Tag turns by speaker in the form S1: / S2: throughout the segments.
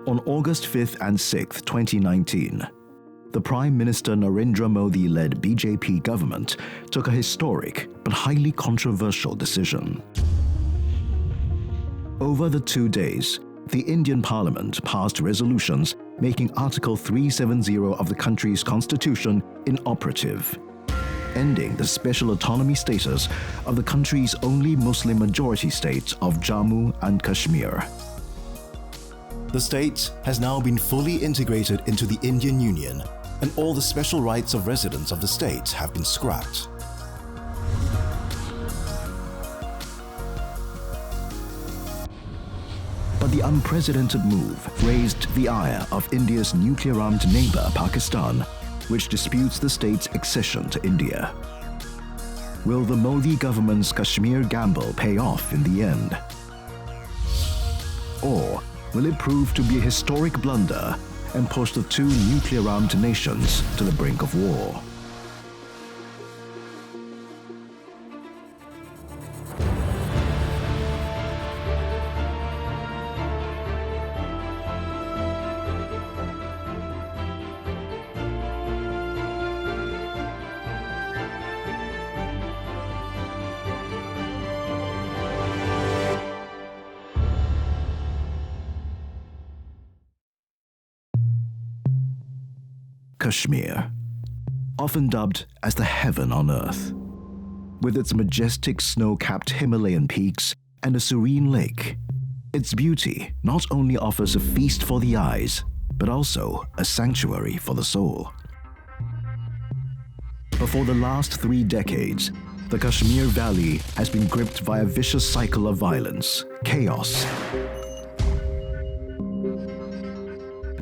S1: On August 5th and 6th, 2019, the Prime Minister Narendra Modi-led BJP government took a historic but highly controversial decision. Over the 2 days, the Indian Parliament passed resolutions making Article 370 of the country's constitution inoperative, ending the special autonomy status of the country's only Muslim-majority state of Jammu and Kashmir. The state has now been fully integrated into the Indian Union, and all the special rights of residents of the state have been scrapped. But the unprecedented move raised the ire of India's nuclear-armed neighbour Pakistan, which disputes the state's accession to India. Will the Modi government's Kashmir gamble pay off in the end? Or will it prove to be a historic blunder and push the two nuclear-armed nations to the brink of war? Kashmir, often dubbed as the heaven on earth. With its majestic snow-capped Himalayan peaks and a serene lake, its beauty not only offers a feast for the eyes, but also a sanctuary for the soul. But for the last 3 decades, the Kashmir Valley has been gripped by a vicious cycle of violence, chaos.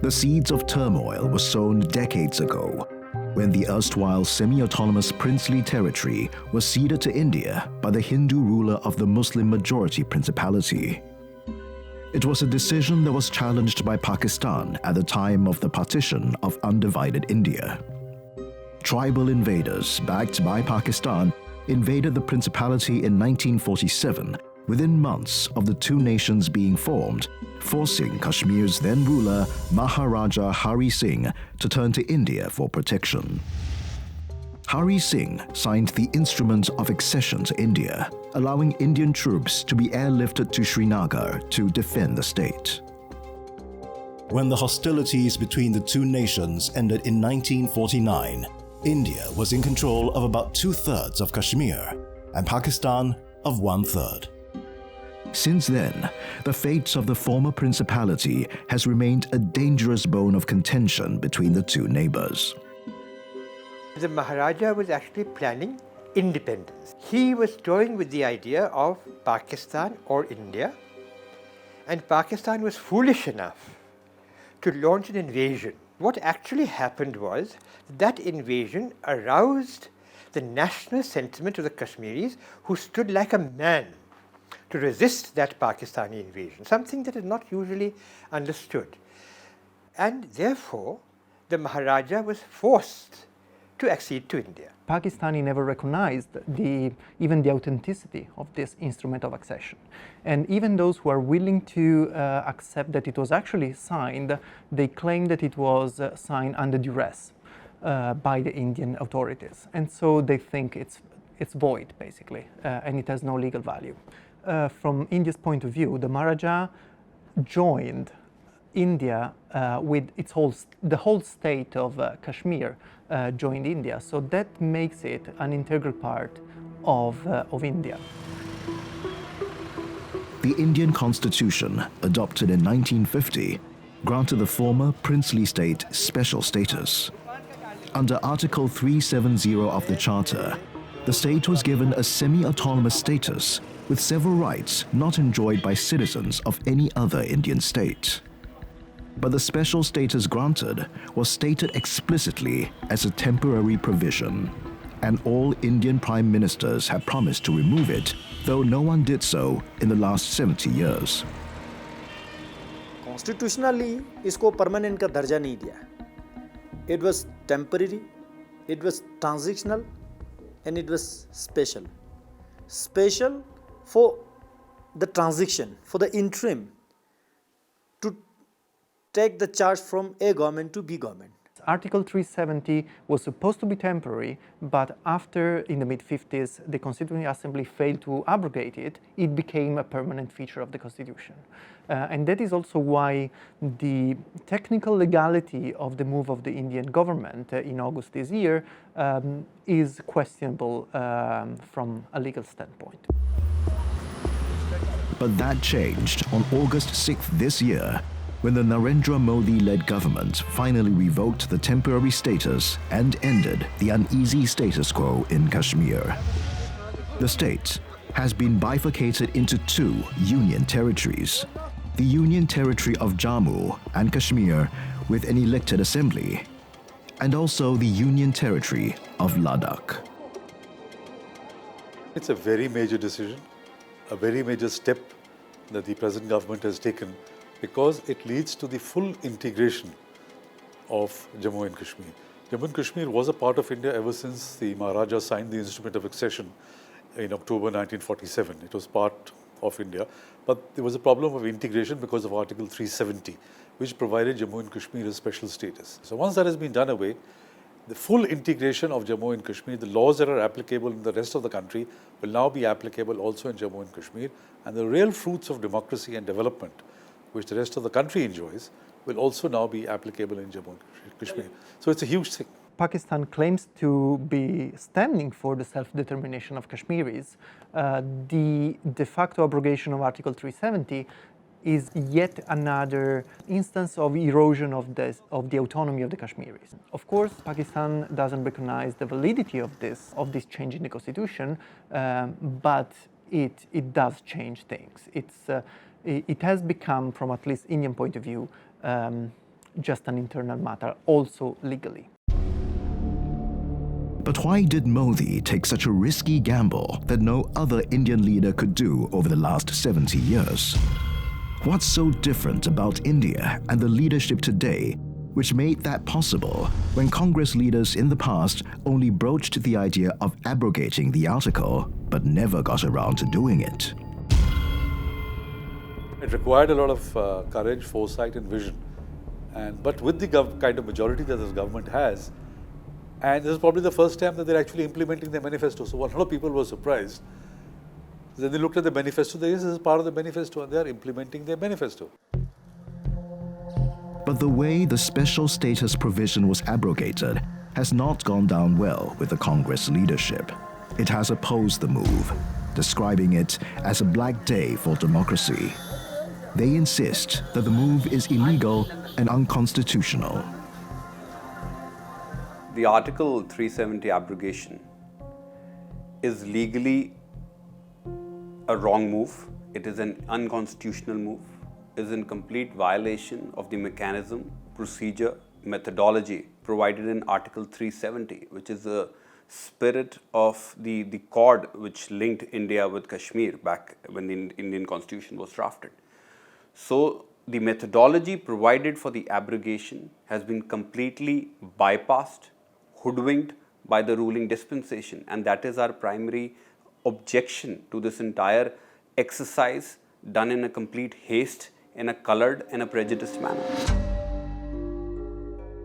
S1: The seeds of turmoil were sown decades ago, when the erstwhile semi-autonomous princely territory was ceded to India by the Hindu ruler of the Muslim-majority principality. It was a decision that was challenged by Pakistan at the time of the partition of undivided India. Tribal invaders, backed by Pakistan, invaded the principality in 1947, within months of the two nations being formed, forcing Kashmir's then ruler Maharaja Hari Singh to turn to India for protection. Hari Singh signed the Instrument of Accession to India, allowing Indian troops to be airlifted to Srinagar to defend the state. When the hostilities between the two nations ended in 1949, India was in control of about 2/3 of Kashmir and Pakistan of 1/3. Since then, the fates of the former principality has remained a dangerous bone of contention between the two neighbours.
S2: The Maharaja was actually planning independence. He was toying with the idea of Pakistan or India, and Pakistan was foolish enough to launch an invasion. What actually happened was that invasion aroused the national sentiment of the Kashmiris, who stood like a man to resist that Pakistani invasion, something that is not usually understood. And therefore, the Maharaja was forced to accede to India.
S3: Pakistani never recognized even the authenticity of this instrument of accession. And even those who are willing to accept that it was actually signed, they claim that it was signed under duress by the Indian authorities. And so they think it's void, basically, and it has no legal value. From India's point of view, the Maharaja joined India with the whole state of Kashmir joined India, so that makes it an integral part of India.
S1: The Indian Constitution, adopted in 1950, granted the former princely state special status. Under Article 370 of the Charter, the state was given a semi-autonomous status with several rights not enjoyed by citizens of any other Indian state. But the special status granted was stated explicitly as a temporary provision, and all Indian prime ministers have promised to remove it, though no one did so in the last 70 years.
S4: Constitutionally, इसको permanent का दर्जा नहीं दिया. It was temporary, it was transitional, and it was special. Special for the transition, for the interim, to take the charge from A government to B government.
S3: Article 370 was supposed to be temporary, but after, in the mid-50s, the Constituent Assembly failed to abrogate it, it became a permanent feature of the Constitution. And that is also why the technical legality of the move of the Indian government in August this year is questionable from a legal standpoint.
S1: But that changed on August 6th this year, when the Narendra Modi-led government finally revoked the temporary status and ended the uneasy status quo in Kashmir. The state has been bifurcated into two union territories: the Union Territory of Jammu and Kashmir with an elected assembly, and also the Union Territory of Ladakh.
S5: It's a very major decision, a very major step that the present government has taken, because it leads to the full integration of Jammu and Kashmir. Jammu and Kashmir was a part of India ever since the Maharaja signed the instrument of accession in October 1947. It was part of India, but there was a problem of integration because of Article 370, which provided Jammu and Kashmir a special status. So once that has been done away, the full integration of Jammu and Kashmir, the laws that are applicable in the rest of the country will now be applicable also in Jammu and Kashmir, and the real fruits of democracy and development which the rest of the country enjoys, will also now be applicable in Jammu and Kashmir. So it's a huge thing.
S3: Pakistan claims to be standing for the self-determination of Kashmiris. The de facto abrogation of Article 370 is yet another instance of erosion of the autonomy of the Kashmiris. Of course, Pakistan doesn't recognize the validity of this change in the constitution, but it does change things. It has become, from at least Indian point of view, just an internal matter, also legally.
S1: But why did Modi take such a risky gamble that no other Indian leader could do over the last 70 years? What's so different about India and the leadership today which made that possible when Congress leaders in the past only broached the idea of abrogating the article but never got around to doing it?
S5: It required a lot of courage, foresight and vision. But with the kind of majority that this government has, and this is probably the first time that they're actually implementing their manifesto. So a lot of people were surprised. Then they looked at the manifesto, this is part of the manifesto, and they are implementing their manifesto.
S1: But the way the special status provision was abrogated has not gone down well with the Congress leadership. It has opposed the move, describing it as a black day for democracy. They insist that the move is illegal and unconstitutional.
S6: The Article 370 abrogation is legally a wrong move. It is an unconstitutional move. It is in complete violation of the mechanism, procedure, methodology provided in Article 370, which is the spirit of the cord which linked India with Kashmir back when the Indian Constitution was drafted. So the methodology provided for the abrogation has been completely bypassed, hoodwinked by the ruling dispensation, and that is our primary objection to this entire exercise done in a complete haste, in a colored and a prejudiced manner.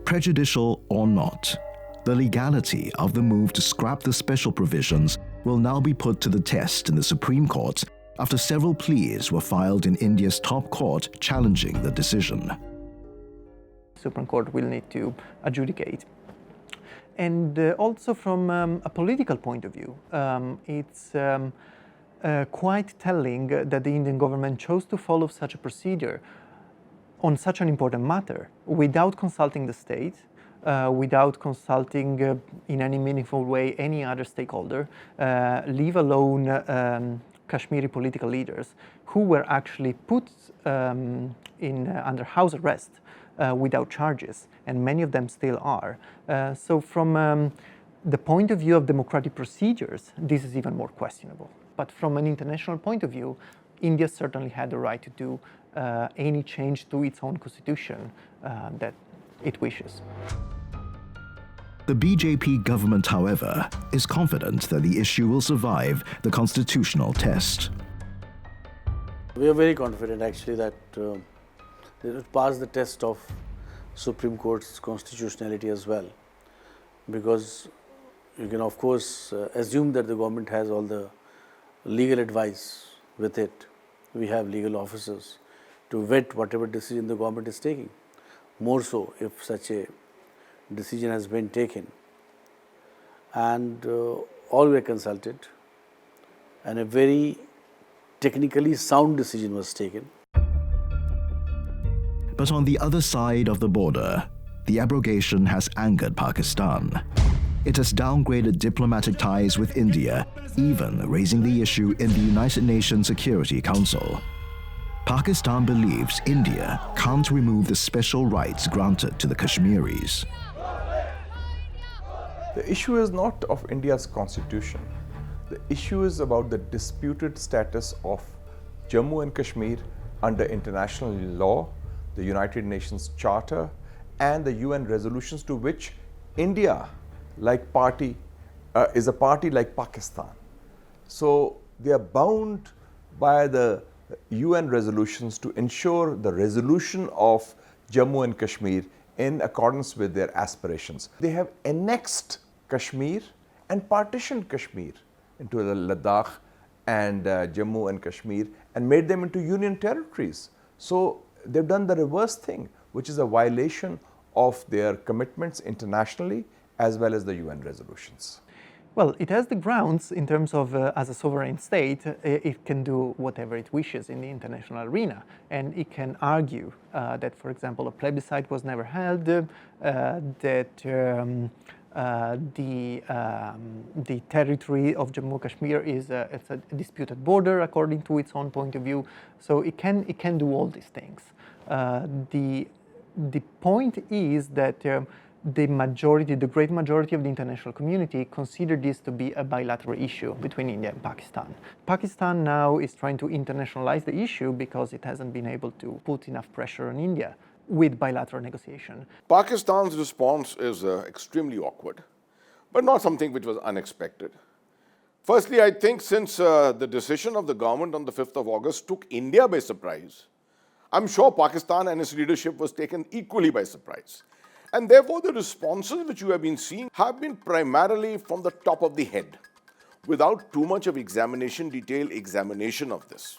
S1: Prejudicial or not, the legality of the move to scrap the special provisions will now be put to the test in the Supreme Court after several pleas were filed in India's top court challenging the decision.
S3: The Supreme Court will need to adjudicate. And also from a political point of view, it's quite telling that the Indian government chose to follow such a procedure on such an important matter without consulting the state, without consulting in any meaningful way any other stakeholder, leave alone Kashmiri political leaders who were actually put under house arrest without charges, and many of them still are. So from the point of view of democratic procedures, this is even more questionable. But from an international point of view, India certainly had the right to do any change to its own constitution that it wishes.
S1: The BJP government, however, is confident that the issue will survive the constitutional test.
S7: We are very confident actually that
S4: it passed the test of Supreme Court's constitutionality as well, because you can of course assume that the government has all the legal advice with it. We have legal officers to vet whatever decision the government is taking. More so if such a decision has been taken, and all were consulted, and a very technically sound decision was taken.
S1: But on the other side of the border, the abrogation has angered Pakistan. It has downgraded diplomatic ties with India, even raising the issue in the United Nations Security Council. Pakistan believes India can't remove the special rights granted to the Kashmiris.
S7: The issue is not of India's constitution. The issue is about the disputed status of Jammu and Kashmir under international law, the United Nations Charter, and the UN resolutions to which India, is a party like Pakistan. So they are bound by the UN resolutions to ensure the resolution of Jammu and Kashmir in accordance with their aspirations. They have annexed Kashmir and partitioned Kashmir into the Ladakh and Jammu and Kashmir and made them into union territories. So they've done the reverse thing, which is a violation of their commitments internationally as well as the UN resolutions.
S3: Well, it has the grounds in terms of, as a sovereign state, it can do whatever it wishes in the international arena. And it can argue that, for example, a plebiscite was never held, that the territory of Jammu and Kashmir is it's a disputed border according to its own point of view. So it can do all these things. The point is that the great majority of the international community consider this to be a bilateral issue between India and Pakistan. Pakistan now is trying to internationalize the issue because it hasn't been able to put enough pressure on India with bilateral negotiation.
S8: Pakistan's response is extremely awkward, but not something which was unexpected. Firstly, I think since the decision of the government on the 5th of August took India by surprise, I'm sure Pakistan and its leadership was taken equally by surprise. And therefore, the responses which you have been seeing have been primarily from the top of the head, without too much of detailed examination of this.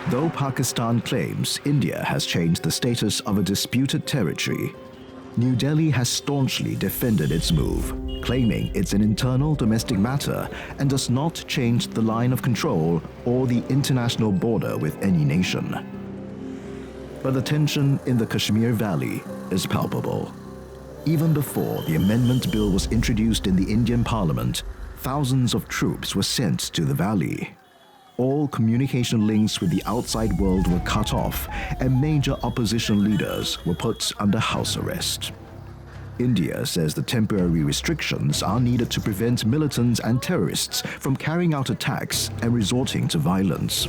S1: Though Pakistan claims India has changed the status of a disputed territory, New Delhi has staunchly defended its move, claiming it's an internal domestic matter and does not change the line of control or the international border with any nation. But the tension in the Kashmir Valley is palpable. Even before the amendment bill was introduced in the Indian Parliament, thousands of troops were sent to the valley. All communication links with the outside world were cut off, and major opposition leaders were put under house arrest. India says the temporary restrictions are needed to prevent militants and terrorists from carrying out attacks and resorting to violence.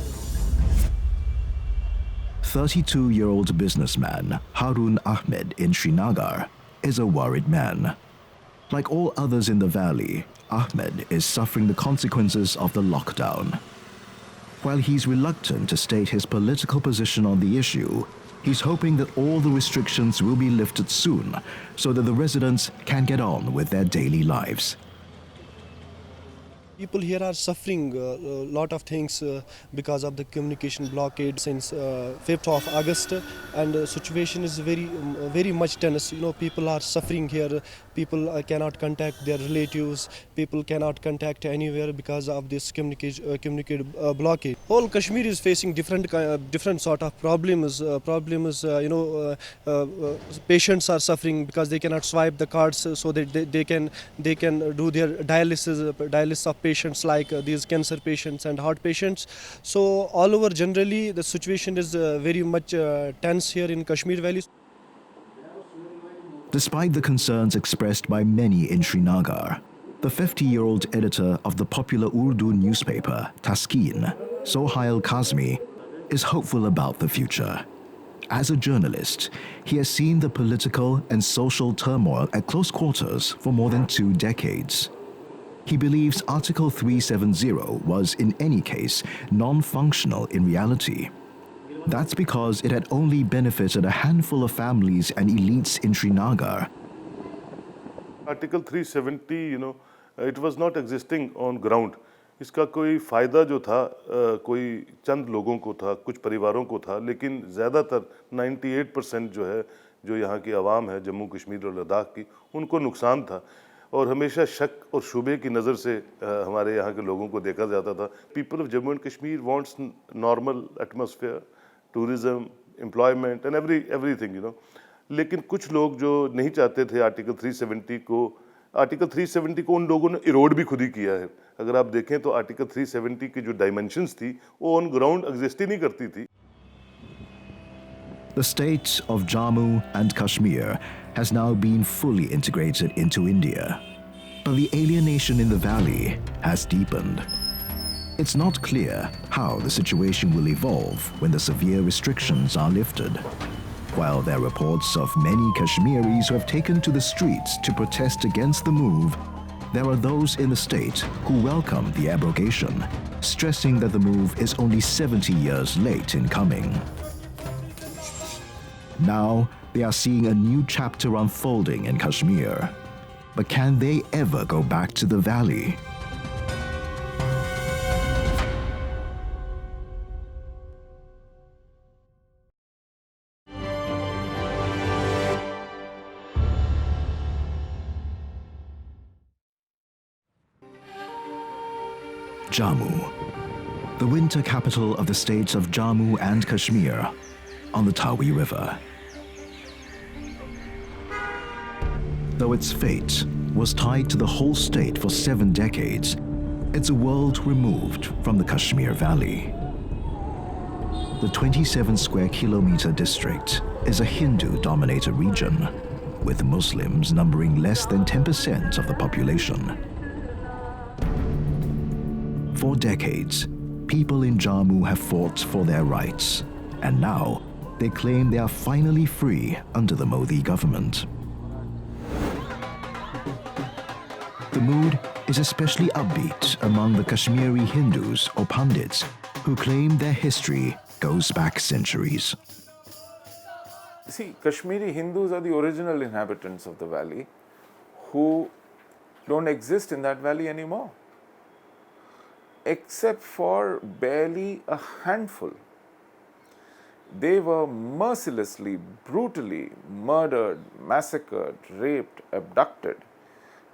S1: 32-year-old businessman Harun Ahmed in Srinagar is a worried man. Like all others in the valley, Ahmed is suffering the consequences of the lockdown. While he's reluctant to state his political position on the issue, he's hoping that all the restrictions will be lifted soon so that the residents can get on with their daily lives.
S9: People here are suffering a lot of things because of the communication blockade since 5th of August, and the situation is very much tense. You know, people are suffering here. People cannot contact their relatives. People cannot contact anywhere because of this communication blockade. Whole Kashmir is facing different sort of problems. Patients are suffering because they cannot swipe the cards so that they can do their dialysis of patients like these cancer patients and heart patients. So all over generally the situation is very much tense here in Kashmir Valley.
S1: Despite the concerns expressed by many in Srinagar, the 50-year-old editor of the popular Urdu newspaper Taskeen, Sohail Kazmi, is hopeful about the future. As a journalist, he has seen the political and social turmoil at close quarters for more than 2 decades. He believes Article 370 was, in any case, non-functional in reality. That's because it had only benefited a handful of families and elites in Srinagar.
S10: Article 370, it was not existing on ground. इसका कोई फ़ायदा जो था कोई चंद लोगों को था, कुछ परिवारों को था, लेकिन ज़्यादातर 98% जो है, जो यहाँ की आवाम है जम्मू कश्मीर और लद्दाख की, उनको नुकसान था और हमेशा शक और शुबे की नज़र से हमारे यहाँ के लोगों को देखा जाता था. People of Jammu and Kashmir wants normal atmosphere, tourism, employment and everything, लेकिन कुछ लोग जो नहीं चाहते थे आर्टिकल 370 को उन लोगों ने इरोड भी खुद ही किया है. अगर आप देखें तो आर्टिकल 370 की जो डायमेंशंस थी वो ऑन ग्राउंड एग्जिस्ट ही नहीं करती थी.
S1: The state of Jammu and Kashmir has now been fully integrated into India, but the alienation in the valley has deepened. It's not clear how the situation will evolve when the severe restrictions are lifted. While there are reports of many Kashmiris who have taken to the streets to protest against the move, there are those in the state who welcome the abrogation, stressing that the move is only 70 years late in coming. Now, they are seeing a new chapter unfolding in Kashmir. But can they ever go back to the valley? Jammu, the winter capital of the states of Jammu and Kashmir, on the Tawi River. Though its fate was tied to the whole state for 7 decades, it's a world removed from the Kashmir Valley. The 27 square kilometer district is a Hindu-dominated region, with Muslims numbering less than 10% of the population. For decades, people in Jammu have fought for their rights, and now they claim they are finally free under the Modi government. The mood is especially upbeat among the Kashmiri Hindus or Pandits who claim their history goes back centuries.
S11: See, Kashmiri Hindus are the original inhabitants of the valley who don't exist in that valley anymore, except for barely a handful. They were mercilessly, brutally murdered, massacred, raped, abducted,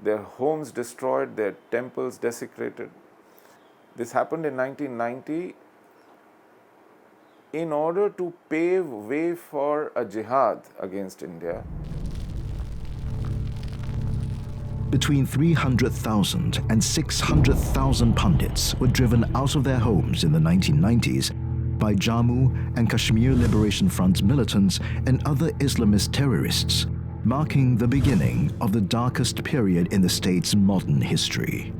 S11: their homes destroyed, their temples desecrated. This happened in 1990 in order to pave way for a jihad against India.
S1: Between 300,000 and 600,000 Pandits were driven out of their homes in the 1990s by Jammu and Kashmir Liberation Front militants and other Islamist terrorists, marking the beginning of the darkest period in the state's modern history.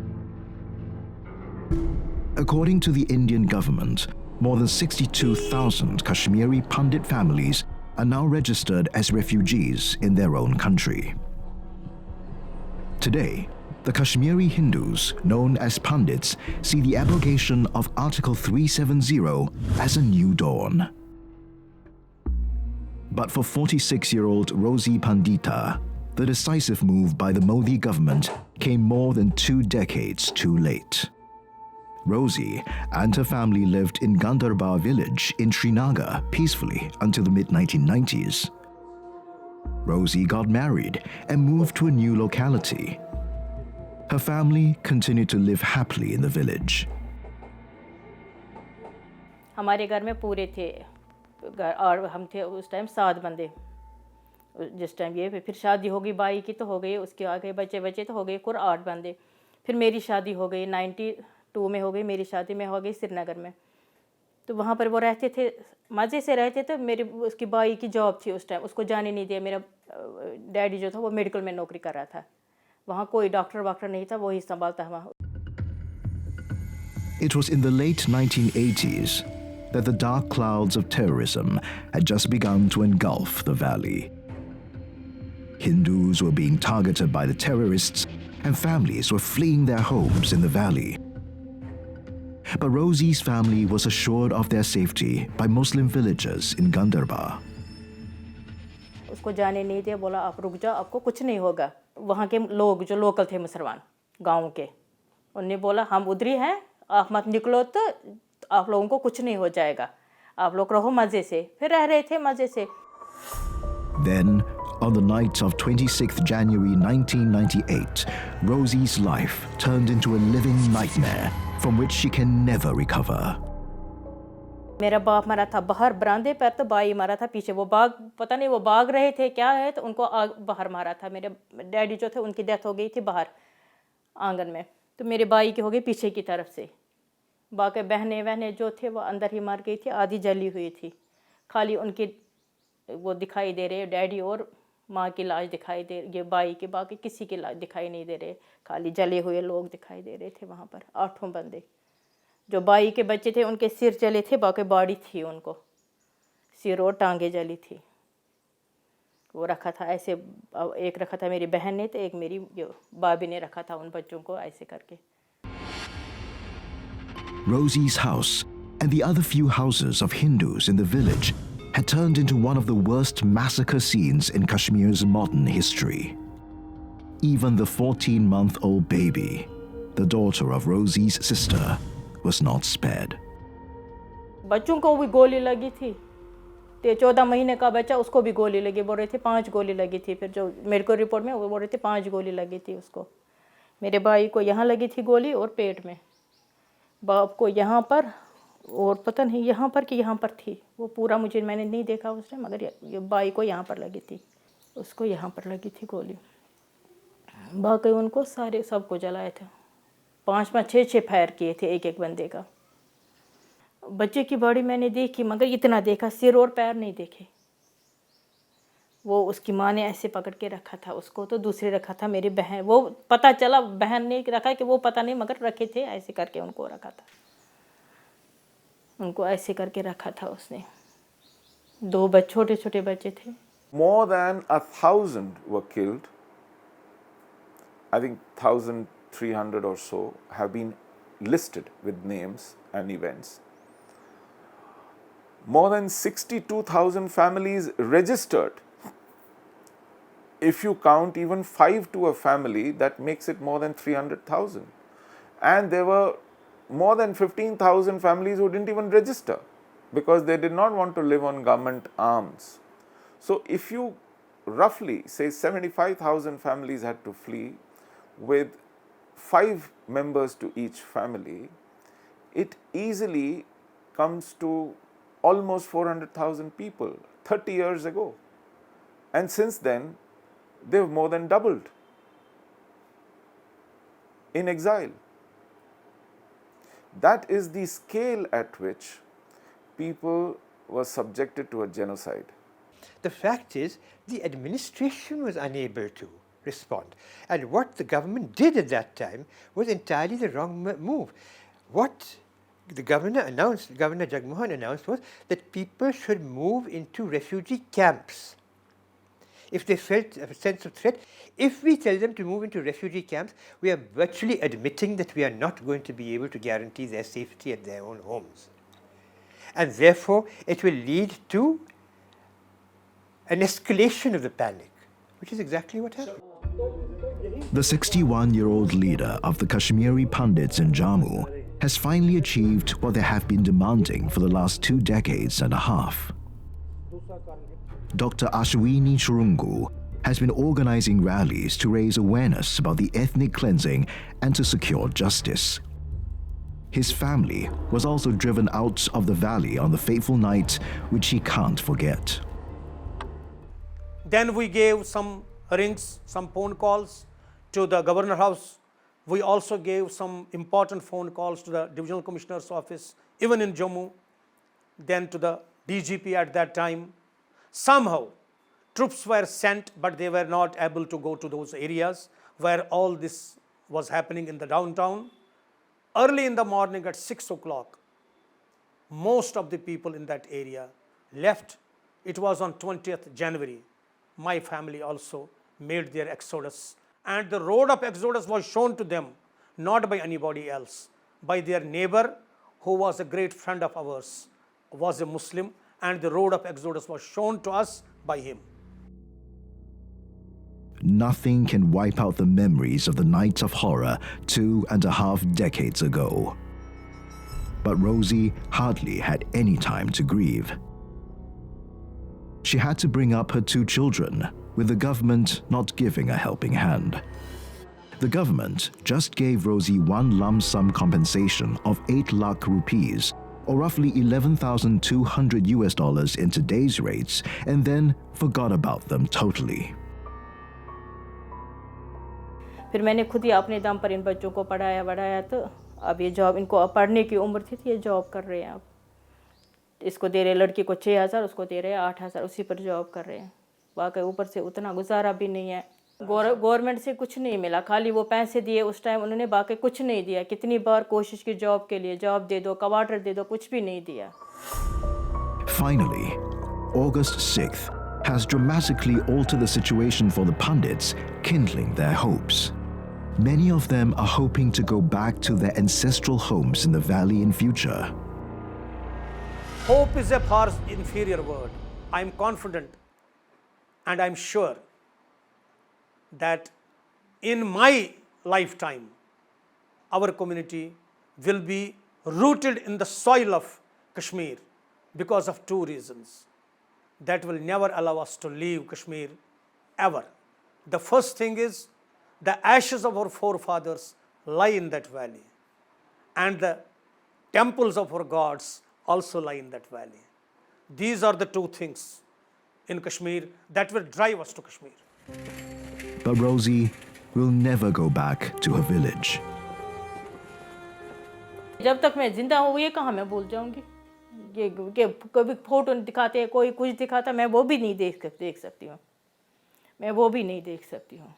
S1: According to the Indian government, more than 62,000 Kashmiri Pandit families are now registered as refugees in their own country. Today, the Kashmiri Hindus, known as Pandits, see the abrogation of Article 370 as a new dawn. But for 46-year-old Rosie Pandita, the decisive move by the Modi government came more than 2 decades too late. Rosie and her family lived in Gandarbar village in Srinagar peacefully until the mid-1990s. Rosie got married and moved to a new locality. Her family continued to live happily in the village.
S12: हमारे घर में पूरे थे और हम थे उस time 7 बंदे. जिस टाइम ये फिर शादी हो गई बाई की तो हो गई, उसके आगे बच्चे तो हो गए कुल 8 बंदे. फिर मेरी शादी हो गई 92 में हो गई, मेरी शादी में हो गई श्रीनगर में. तो वहाँ पर वो रहते थे, मज़े से रहते थे. मेरी उसकी बाई की जॉब थी उस टाइम, उसको जाने नहीं दिया. मेरा डैडी जो था वो मेडिकल में नौकरी कर रहा था. वहाँ कोई डॉक्टर नहीं था, वही संभालता है वहाँ.
S1: It was in the late 1980s that the dark clouds of terrorism had just begun to engulf the valley. Hindus were being targeted by the terrorists and families were fleeing their homes in the valley. But Rosie's family was assured of their safety by Muslim villagers in Gandarba.
S12: उसको जाने नहीं दिया, बोला आप रुक जाओ, आपको कुछ नहीं होगा। वहाँ के लोग जो लोकल थे मुसलमान गांव के, उन्होंने बोला हम उधर ही हैं, आप मत निकलो तो आप लोगों को कुछ नहीं हो जाएगा, आप लोग रहो मज़े से। फिर रह रहे थे मज़े से।
S1: Then, on the night of 26th January 1998, Rosie's life turned into a living nightmare from which she can never recover.
S12: मेरा बाप मरा था बाहर बरामदे पर, तो भाई मरा था पीछे। वो बाग पता नहीं वो भाग रहे थे क्या है, तो उनको बाहर मारा था। मेरे डैडी जो थे उनकी डेथ हो गई थी बाहर आंगन में, तो मेरे भाई की हो गई पीछे की तरफ से। बाकी बहनें वहनें जो थे वो अंदर ही मर गई थी, आधी जली हुई थी। खाली उनकी वो दिखाई दे रहे, डैडी और माँ की लाश दिखाई दे, ये भाई के, बाकी किसी की लाश दिखाई नहीं दे रहे। खाली जले हुए लोग दिखाई दे रहे थे वहाँ पर, 8 बंदे। जो भाई के बच्चे थे उनके सिर जले थे, बाकी बॉडी थी, उनको सिर और टांगे जली थी। वो रखा था ऐसे, एक रखा था मेरी बहन ने, तो एक मेरी जो भाभी ने रखा था उन बच्चों को ऐसे करके।
S1: Rosie's house and the other few houses of Hindus in the village had turned into one of the worst massacre scenes in Kashmir's modern history. Even the 14-month-old baby, the daughter of Rosie's sister, was not spared.
S12: बच्चों को भी गोली लगी थी, 14 महीने का बच्चा, उसको भी गोली लगी। बोल रहे थे 5 गोली लगी थी। फिर जो मेडिकल रिपोर्ट में वो बोल रहे थे 5 गोली लगी थी उसको। मेरे भाई को यहाँ लगी थी गोली और पेट में, बाप को यहाँ पर, और पता नहीं यहाँ पर कि यहाँ पर थी। वो पूरा मैंने नहीं देखा उस टाइम, मगर ये भाई को यहाँ पर लगी थी, उसको यहाँ पर लगी थी गोली। बाकी उनको सारे सबको जलाया था। 5-5 6-6 फायर किए थे एक बंदे का। बच्चे की बॉडी मैंने देखी, मगर इतना देखा, सिर और पैर नहीं देखे। वो उसकी माँ ने ऐसे पकड़ के रखा था उसको, तो दूसरे रखा था मेरी बहन। वो पता चला बहन ने रखा कि वो पता नहीं, मगर रखे थे ऐसे करके, उनको रखा था, उनको ऐसे करके रखा था उसने। 2 छोटे छोटे बच्चे थे।
S11: More than 1,000 were killed. I think 1,300 or so have been listed with names and events. More than 62,000 families registered. If you count even 5 to a family, that makes it more than 300,000. And there were more than 15,000 families who didn't even register because they did not want to live on government arms. So if you roughly say 75,000 families had to flee with 5 members to each family, it easily comes to almost 400,000 people 30 years ago. And since then, they've more than doubled in exile. That is the scale at which people were subjected to a genocide.
S2: The fact is, the administration was unable to respond. And what the government did at that time was entirely the wrong move. What the governor announced, Governor Jagmohan announced, was that people should move into refugee camps if they felt a sense of threat. If we tell them to move into refugee camps, we are virtually admitting that we are not going to be able to guarantee their safety at their own homes. And therefore, it will lead to an escalation of the panic, which is exactly what happened.
S1: The 61-year-old leader of the Kashmiri Pandits in Jammu has finally achieved what they have been demanding for the last 2 decades and a half. Dr. Ashwini Churungu has been organizing rallies to raise awareness about the ethnic cleansing and to secure justice. His family was also driven out of the valley on the fateful night, which he can't forget.
S13: Then we gave some rings, some phone calls to the governor house. We also gave some important phone calls to the divisional commissioner's office, even in Jammu, then to the DGP at that time. Somehow, troops were sent, but they were not able to go to those areas where all this was happening in the downtown. Early in the morning at 6 o'clock, most of the people in that area left. It was on 20th January. My family also made their exodus. And the road of exodus was shown to them, not by anybody else, by their neighbor who was a great friend of ours, was a Muslim, and the road of exodus was shown to us by him.
S1: Nothing can wipe out the memories of the nights of horror 2.5 decades ago. But Rosie hardly had any time to grieve. She had to bring up her 2 children, with the government not giving a helping hand. The government just gave Rosie one lump sum compensation of 8 lakh rupees, or roughly $11,200 in today's rates, and then forgot about them totally.
S12: फिर मैंने खुद ही अपने दम पर इन बच्चों को पढ़ाया बढ़ाया, तो अब ये जॉब, इनको पढ़ने की उम्र थी तो ये जॉब कर रहे हैं। अब इसको दे रहे, लड़की को 6,000, उसको दे रहे 8,000, उसी पर जॉब कर रहे हैं। वाकई ऊपर से उतना गुजारा भी नहीं है। गवर्नमेंट से कुछ नहीं मिला, खाली वो पैसे दिए उस टाइम उन्होंने, बाकी कुछ नहीं दिया। कितनी बार कोशिश की जॉब के लिए, जॉब दे दो, क्वार्टर दे दो, कुछ भी नहीं दिया।
S1: Finally, August 6th has dramatically altered the situation for the pundits, kindling their hopes. Many of them are hoping to go back to their ancestral homes in the valley in future.
S13: Hope is a far inferior word. I am confident and I am sure that in my lifetime, our community will be rooted in the soil of Kashmir because of 2 reasons that will never allow us to leave Kashmir ever. The first thing is the ashes of our forefathers lie in that valley, and the temples of our gods also lie in that valley. These are the 2 things in Kashmir that will drive us to Kashmir.
S1: But Rosie will never go back to her village.
S12: जब तक मैं जिंदा हूँ ये कहाँ मैं भूल जाऊँगी। ये कभी फोटो दिखाते हैं, कोई कुछ दिखाता, मैं वो भी नहीं देख सकती हूँ। मैं वो भी नहीं देख सकती हूँ।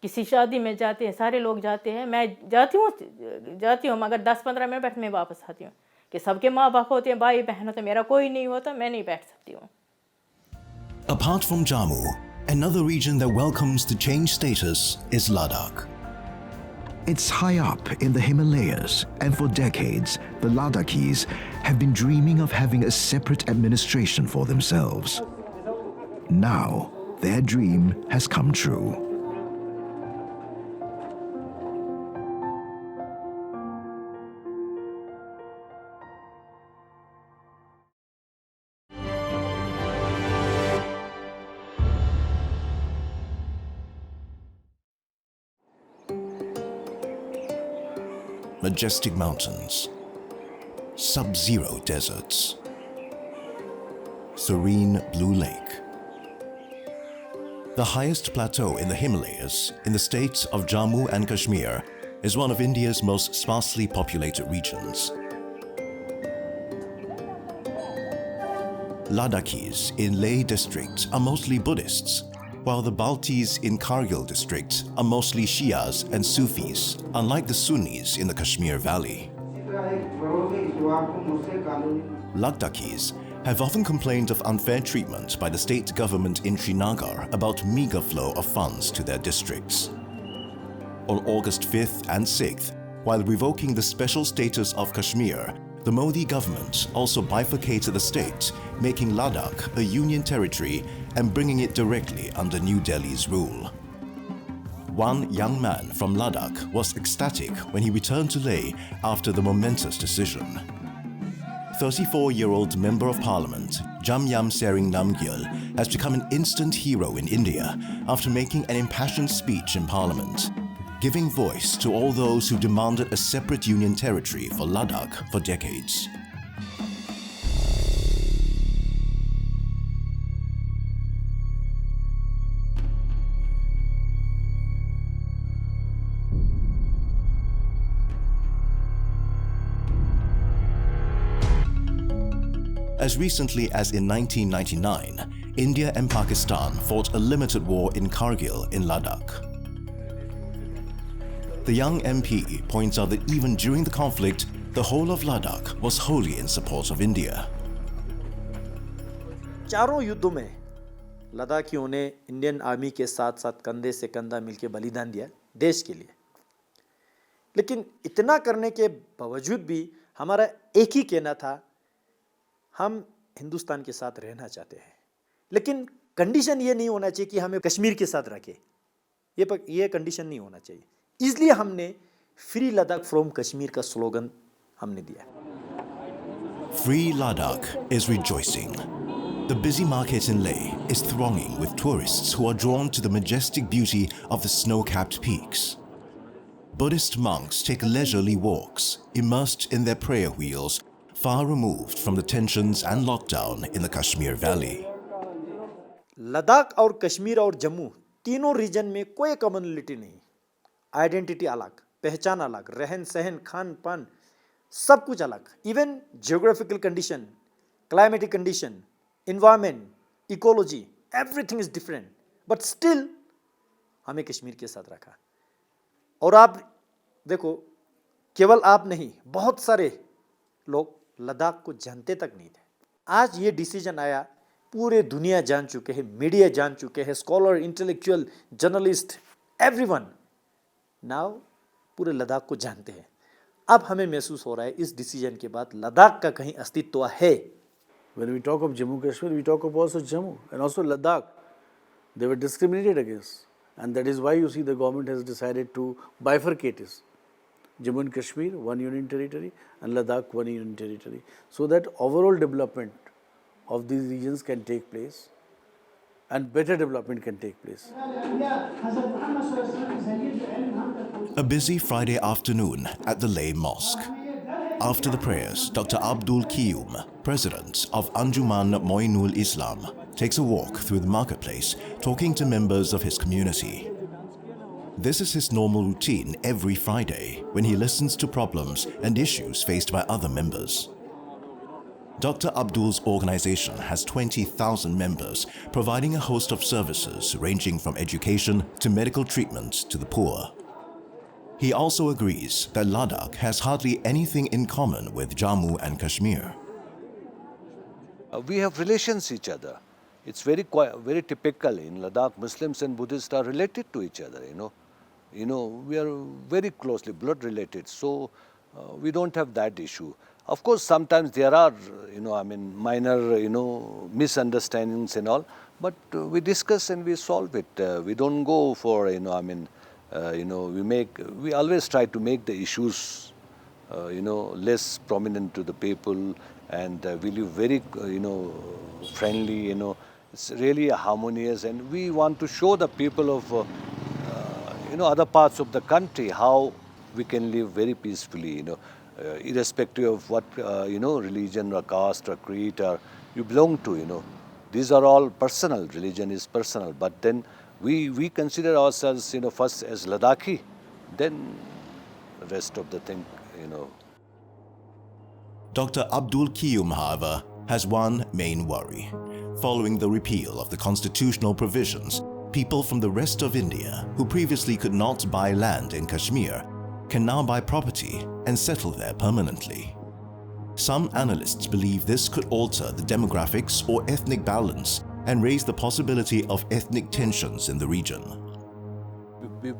S12: किसी शादी में जाते हैं, सारे लोग जाते हैं, मैं जाती हूँ मगर 10-15 मिनट बैठ मैं वापस आती हूँ। कि सबके माँ बाप होते हैं, भाई बहन होते हैं, मेरा कोई नहीं होता, मैं नहीं बैठ सकती हूँ।
S14: Apart from Jammu, another region that welcomes the changed status is Ladakh.
S1: It's high up in the Himalayas, and for decades, the Ladakhis have been dreaming of having a separate administration for themselves. Now, their dream has come true.
S14: Majestic mountains, sub-zero deserts, serene blue lake. The highest plateau in the Himalayas, in the states of Jammu and Kashmir, is one of India's most sparsely populated regions. Ladakhis in Leh district are mostly Buddhists, while the Baltis in Kargil district are mostly Shias and Sufis, unlike the Sunnis in the Kashmir Valley. Ladakhis have often complained of unfair treatment by the state government in Srinagar about meager flow of funds to their districts. On August 5th and 6th, while revoking the special status of Kashmir, the Modi government also bifurcated the state, making Ladakh a union territory and bringing it directly under New Delhi's rule. One young man from Ladakh was ecstatic when he returned to Leh after the momentous decision. 34-year-old Member of Parliament Jamyam Sering Namgyal has become an instant hero in India after making an impassioned speech in Parliament, giving voice to all those who demanded a separate union territory for Ladakh for decades. As recently as in 1999, India and Pakistan fought a limited war in Kargil in Ladakh. The young MP points out that even during the conflict, the whole of Ladakh was wholly in support of India.
S15: चारों युद्धों में लद्दाखियों ने Indian army के साथ साथ कंधे से कंधा मिलकर बलिदान दिया देश के लिए। लेकिन इतना करने के बावजूद भी हमारा एक ही कहना था, हम हिंदुस्तान के साथ रहना चाहते हैं, लेकिन कंडीशन ये नहीं होना चाहिए कि हमें कश्मीर के साथ रखे, ये कंडीशन नहीं होना चाहिए। इसलिए हमने फ्री लद्दाख फ्रॉम कश्मीर का स्लोगन हमने दिया।
S14: Free Ladakh is rejoicing. The busy market in Leh is thronging with tourists who are drawn to the majestic beauty of the snow-capped peaks. Buddhist monks take leisurely walks, immersed in their prayer wheels, far removed from the tensions and lockdown in the Kashmir Valley.
S15: Ladakh और कश्मीर और जम्मू तीनों reason में कोई community नहीं, identity अलग, पहचान अलग, रहन सहन, खान पान सब कुछ अलग, even geographical condition, climatic condition, environment, ecology, everything is different, but still हमें कश्मीर के साथ रखा। और आप देखो, केवल आप नहीं, बहुत सारे लोग लद्दाख को जानते तक नहीं थे। आज ये डिसीजन आया, पूरे दुनिया जान चुके हैं, मीडिया जान चुके हैं, scholar, intellectual, journalist, everyone now पूरे लद्दाख को जानते हैं। अब हमें महसूस हो रहा है इस डिसीजन के बाद लद्दाख का कहीं अस्तित्व है।
S4: When we talk of Jammu and Kashmir, we talk of also Jammu and also Ladakh. They were discriminated against, and that is why you see the government has decided to bifurcate it. Jammu and Kashmir, one union territory, and Ladakh, one union territory, so that overall development of these regions can take place and better development can take place.
S14: A busy Friday afternoon at the Leh Mosque. After the prayers, Dr. Abdul Qiyum, president of Anjuman Moinul Islam, takes a walk through the marketplace, talking to members of his community. This is his normal routine every Friday when he listens to problems and issues faced by other members. Dr. Abdul's organization has 20,000 members, providing a host of services ranging from education to medical treatment to the poor. He also agrees that Ladakh has hardly anything in common with Jammu and Kashmir.
S16: We have relations each other. It's very typical in Ladakh. Muslims and Buddhists are related to each other. We are very closely blood related. So we don't have that issue. Of course, sometimes there are minor misunderstandings and all, but we discuss and we solve it. We don't go for we always try to make the issues less prominent to the people, and we live very friendly. It's really harmonious, and we want to show the people of other parts of the country how we can live very peacefully. Irrespective of what religion or caste or creed or you belong to. These are all personal. Religion is personal, but then we consider ourselves first as Ladakhi, then the rest of the thing.
S14: Dr. Abdul Qiyum, however, has one main worry. Following the repeal of the constitutional provisions, people from the rest of India who previously could not buy land in Kashmir can now buy property and settle there permanently. Some analysts believe this could alter the demographics or ethnic balance and raise the possibility of ethnic tensions in the region.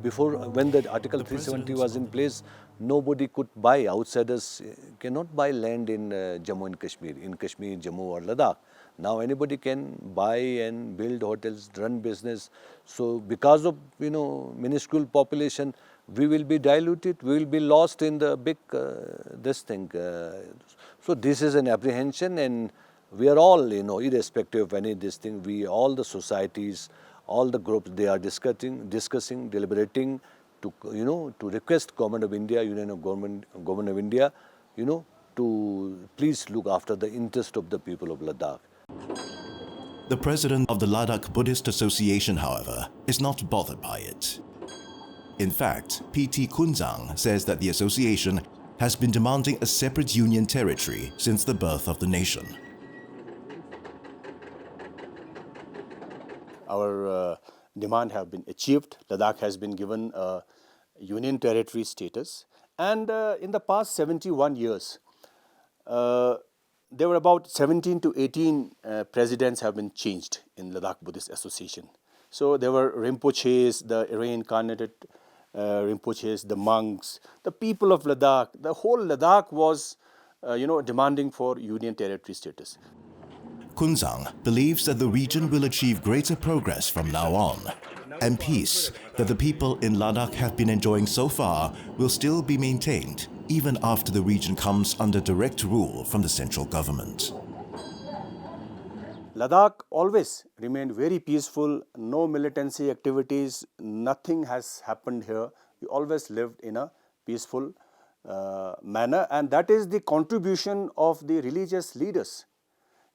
S16: Before, when the Article 370 was in place, nobody could buy, outsiders cannot buy land in Jammu and Kashmir, Jammu or Ladakh. Now anybody can buy and build hotels, run business. So because of minuscule population, we will be diluted, we will be lost in the big this thing. So this is an apprehension, and we are all, irrespective of any this thing, all the societies, all the groups, they are discussing, deliberating to request Government of India, Union of Government of India, to please look after the interest of the people of Ladakh.
S14: The president of the Ladakh Buddhist Association, however, is not bothered by it. In fact, P.T. Kunzang says that the association has been demanding a separate union territory since the birth of the nation.
S17: Our demand have been achieved. Ladakh has been given a union territory status, and in the past 71 years, there were about 17 to 18 presidents have been changed in Ladakh Buddhist Association. So there were Rinpoches, the reincarnated Rinpoches, the monks, the people of Ladakh, the whole Ladakh was, demanding for Union Territory status.
S14: Kunzang believes that the region will achieve greater progress from now on, and peace that the people in Ladakh have been enjoying so far will still be maintained even after the region comes under direct rule from the central government.
S17: Ladakh always remained very peaceful, no militancy activities, nothing has happened here. We always lived in a peaceful manner, and that is the contribution of the religious leaders.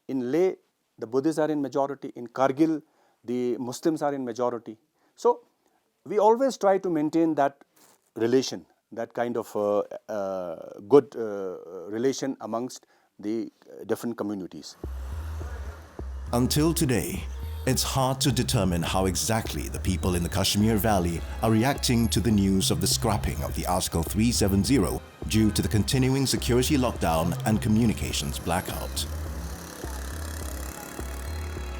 S17: In Leh, the Buddhists are in majority. In Kargil, the Muslims are in majority. So, we always try to maintain that relation, that kind of good relation amongst the different communities.
S14: Until today, it's hard to determine how exactly the people in the Kashmir Valley are reacting to the news of the scrapping of the Article 370 due to the continuing security lockdown and communications blackout.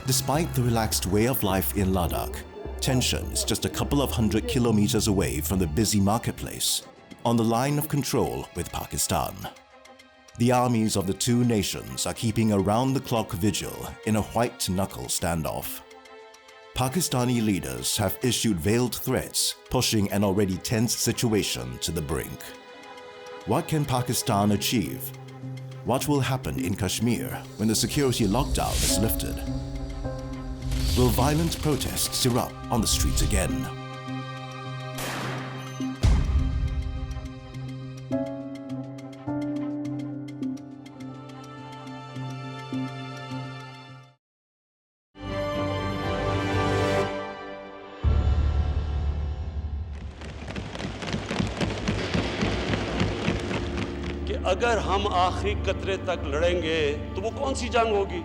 S14: Despite the relaxed way of life in Ladakh, tension is just a couple of 100 kilometers away from the busy marketplace, on the line of control with Pakistan. The armies of the two nations are keeping a round-the-clock vigil in a white-knuckle standoff. Pakistani leaders have issued veiled threats, pushing an already tense situation to the brink. What can Pakistan achieve? What will happen in Kashmir when the security lockdown is lifted? Will violent protests erupt on the streets again?
S18: अगर हम आखिरी कतरे तक लड़ेंगे तो वो कौन सी जंग होगी?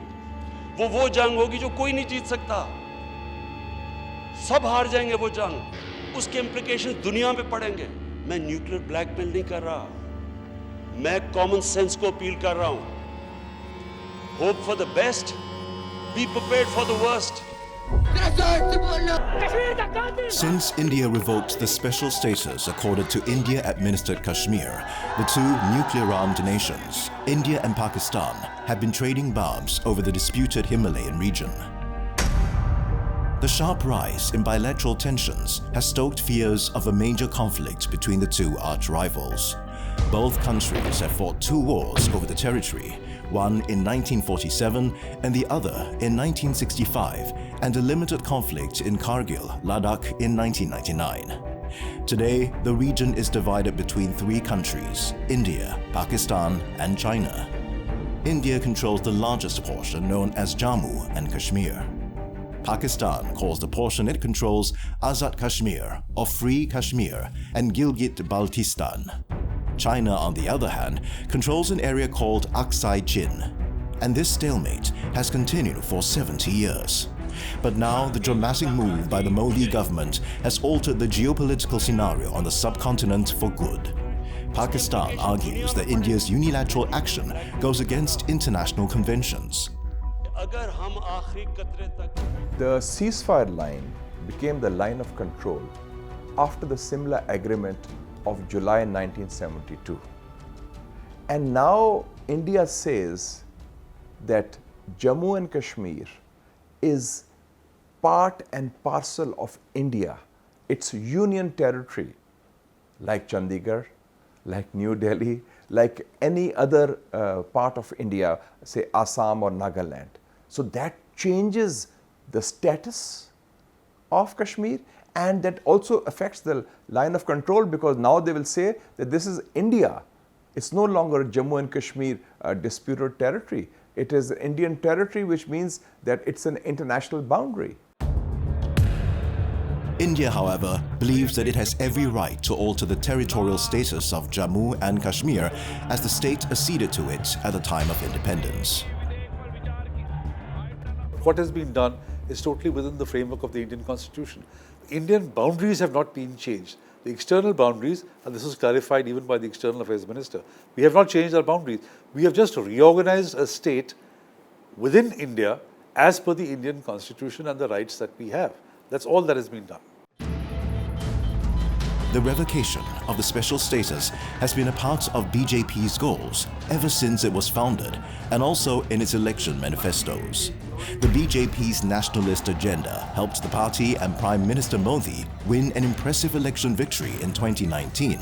S18: वो जंग होगी जो कोई नहीं जीत सकता। सब हार जाएंगे वो जंग, उसके इम्प्लिकेशंस दुनिया पे पड़ेंगे। मैं न्यूक्लियर ब्लैकमेल नहीं कर रहा, मैं कॉमन सेंस को अपील कर रहा हूं। Hope for the best, be prepared for the worst.
S14: Since India revoked the special status accorded to India-administered Kashmir, the two nuclear-armed nations, India and Pakistan, have been trading bombs over the disputed Himalayan region. The sharp rise in bilateral tensions has stoked fears of a major conflict between the two arch-rivals. Both countries have fought two wars over the territory, one in 1947 and the other in 1965, and a limited conflict in Kargil, Ladakh in 1999. Today, the region is divided between three countries, India, Pakistan, and China. India controls the largest portion known as Jammu and Kashmir. Pakistan calls the portion it controls Azad Kashmir or Free Kashmir and Gilgit-Baltistan. China, on the other hand, controls an area called Aksai Chin, and this stalemate has continued for 70 years. But now the dramatic move by the Modi government has altered the geopolitical scenario on the subcontinent for good. Pakistan argues that India's unilateral action goes against international conventions.
S7: The ceasefire line became the line of control after the Simla Agreement of July 1972. And now India says that Jammu and Kashmir is part and parcel of India. It's union territory, like Chandigarh, like New Delhi, like any other part of India, say Assam or Nagaland. So that changes the status of Kashmir, and that also affects the line of control, because now they will say that this is India. It's no longer Jammu and Kashmir disputed territory. It is Indian territory, which means that it's an international boundary.
S14: India, however, believes that it has every right to alter the territorial status of Jammu and Kashmir as the state acceded to it at the time of independence.
S5: What has been done is totally within the framework of the Indian Constitution. Indian boundaries have not been changed. The external boundaries, and this was clarified even by the External Affairs Minister, we have not changed our boundaries. We have just reorganized a state within India as per the Indian Constitution and the rights that we have. That's all that has been done.
S14: The revocation of the special status has been a part of BJP's goals ever since it was founded, and also in its election manifestos. The BJP's nationalist agenda helped the party and Prime Minister Modi win an impressive election victory in 2019.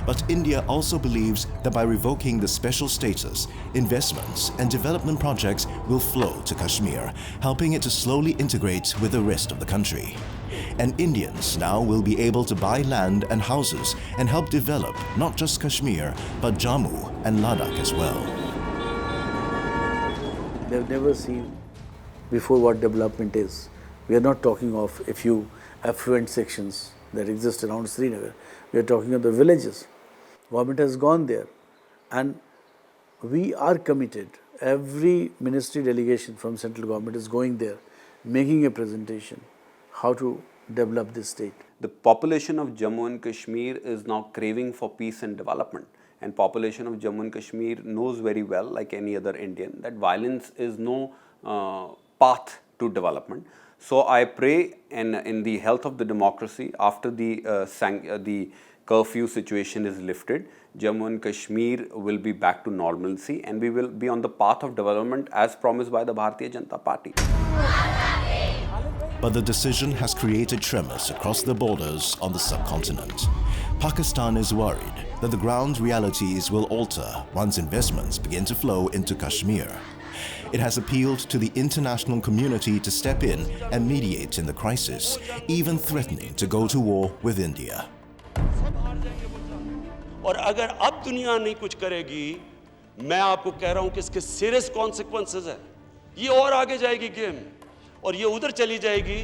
S14: But India also believes that by revoking the special status, investments and development projects will flow to Kashmir, helping it to slowly integrate with the rest of the country. And Indians now will be able to buy land and houses and help develop not just Kashmir, but Jammu and Ladakh as well.
S4: They've never seen before what development is. We are not talking of a few affluent sections that exist around Srinagar. We are talking of the villages. Government has gone there, and we are committed. Every ministry delegation from central government is going there, making a presentation how to develop this state.
S6: The population of Jammu and Kashmir is now craving for peace and development. And population of Jammu and Kashmir knows very well, like any other Indian, that violence is no path to development. So I pray in the health of the democracy, after the curfew situation is lifted, Jammu and Kashmir will be back to normalcy and we will be on the path of development as promised by the Bharatiya Janata Party.
S14: But the decision has created tremors across the borders on the subcontinent. Pakistan is worried that the ground realities will alter once investments begin to flow into Kashmir. It has appealed to the international community to step in and mediate in the crisis, even threatening to go to war with India.
S18: और अगर अब दुनिया नहीं कुछ करेगी, मैं आपको कह रहा हूं कि इसके सीरियस कॉन्सिक्वेंसेस है. ये और आगे जाएगी गेम और ये उधर चली जाएगी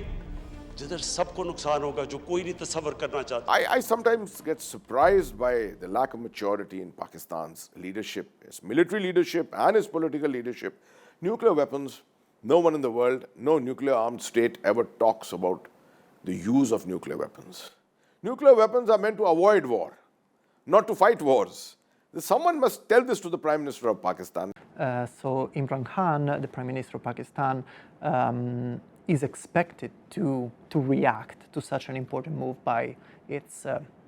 S18: जिधर सबको नुकसान होगा जो कोई नहीं तसव्वुर करना चाहता.
S8: I sometimes get surprised by the lack of maturity in Pakistan's leadership, its military leadership and its political leadership. Nuclear weapons, no one in the world, no nuclear armed state ever talks about the use of nuclear weapons. Nuclear weapons are meant to avoid war, not to fight wars. Someone must tell this to the Prime Minister of Pakistan.
S3: So Imran Khan, the Prime Minister of Pakistan, is expected to react to such an important move by its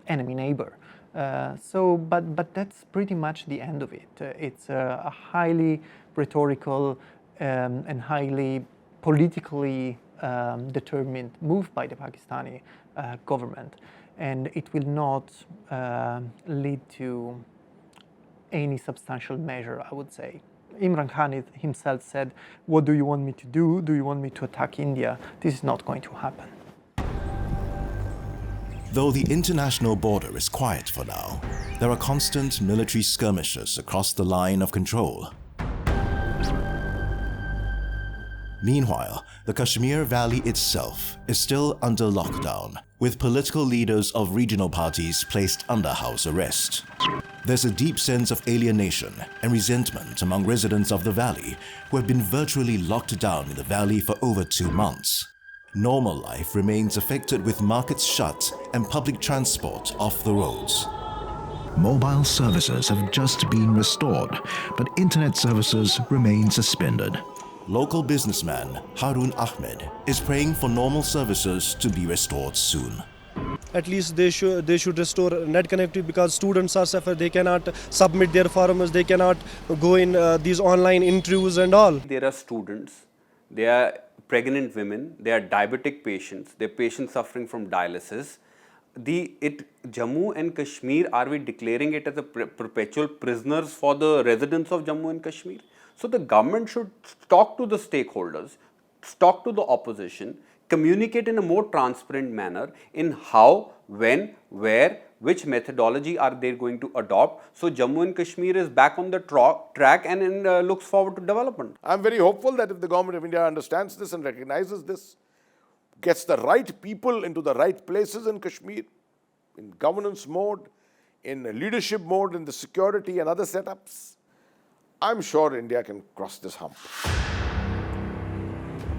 S3: enemy neighbor. But that's pretty much the end of it. It's a highly rhetorical and highly politically determined move by the Pakistani government, and it will not lead to any substantial measure, I would say. Imran Khan himself said, "What do you want me to do? Do you want me to attack India?" This is not going to happen.
S14: Though the international border is quiet for now, there are constant military skirmishes across the line of control. Meanwhile, the Kashmir Valley itself is still under lockdown, with political leaders of regional parties placed under house arrest. There's a deep sense of alienation and resentment among residents of the valley who have been virtually locked down in the valley for over 2 months. Normal life remains affected with markets shut and public transport off the roads.
S1: Mobile services have just been restored, but internet services remain suspended.
S14: Local businessman Harun Ahmed is praying for normal services to be restored soon.
S9: At least they should restore net connectivity, because students are suffering. They cannot submit their forms, they cannot go in these online interviews and all.
S6: There are students, there are pregnant women, there are diabetic patients, there are patients suffering from dialysis. Jammu and Kashmir, are we declaring it as a perpetual prisoners for the residents of Jammu and Kashmir? So the government should talk to the stakeholders, talk to the opposition, communicate in a more transparent manner in how, when, where, which methodology are they going to adopt. So Jammu and Kashmir is back on the track and looks forward to development.
S8: I'm very hopeful that if the government of India understands this and recognizes this, gets the right people into the right places in Kashmir, in governance mode, in leadership mode, in the security and other setups, I'm sure India can cross this hump.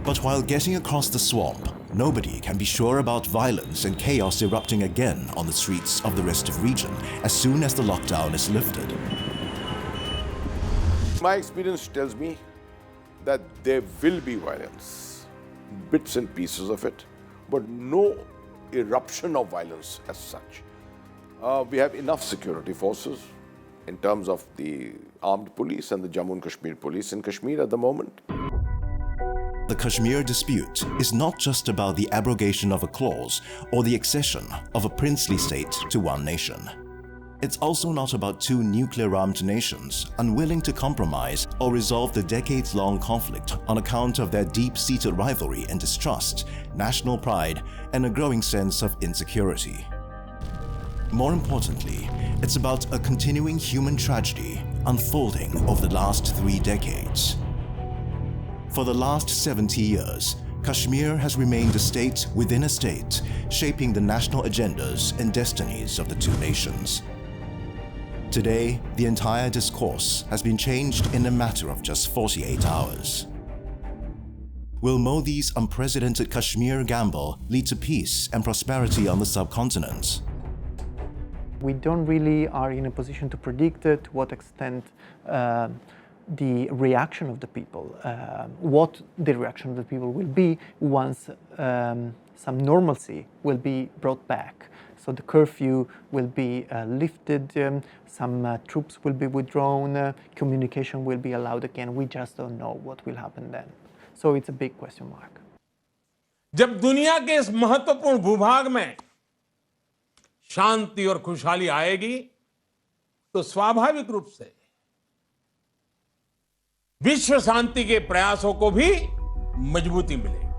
S14: But while getting across the swamp, nobody can be sure about violence and chaos erupting again on the streets of the restive region as soon as the lockdown is lifted.
S8: My experience tells me that there will be violence, bits and pieces of it, but no eruption of violence as such. We have enough security forces in terms of the armed police and the Jammu and Kashmir police in Kashmir at the moment.
S14: The Kashmir dispute is not just about the abrogation of a clause or the accession of a princely state to one nation. It's also not about two nuclear-armed nations unwilling to compromise or resolve the decades-long conflict on account of their deep-seated rivalry and distrust, national pride, and a growing sense of insecurity. More importantly, it's about a continuing human tragedy unfolding over the last 3 decades. For the last 70 years, Kashmir has remained a state within a state, shaping the national agendas and destinies of the two nations. Today, the entire discourse has been changed in a matter of just 48 hours. Will Modi's unprecedented Kashmir gamble lead to peace and prosperity on the subcontinent?
S3: We don't really are in a position to predict to what extent the reaction of the people, what the reaction of the people will be once some normalcy will be brought back. So the curfew will be lifted, some troops will be withdrawn, communication will be allowed again. We just don't know what will happen then. So it's a big question mark.
S19: जब दुनिया के इस महत्वपूर्ण भूभाग में शांति और खुशहाली आएगी तो स्वाभाविक रूप से विश्व शांति के प्रयासों को भी मजबूती मिलेगी।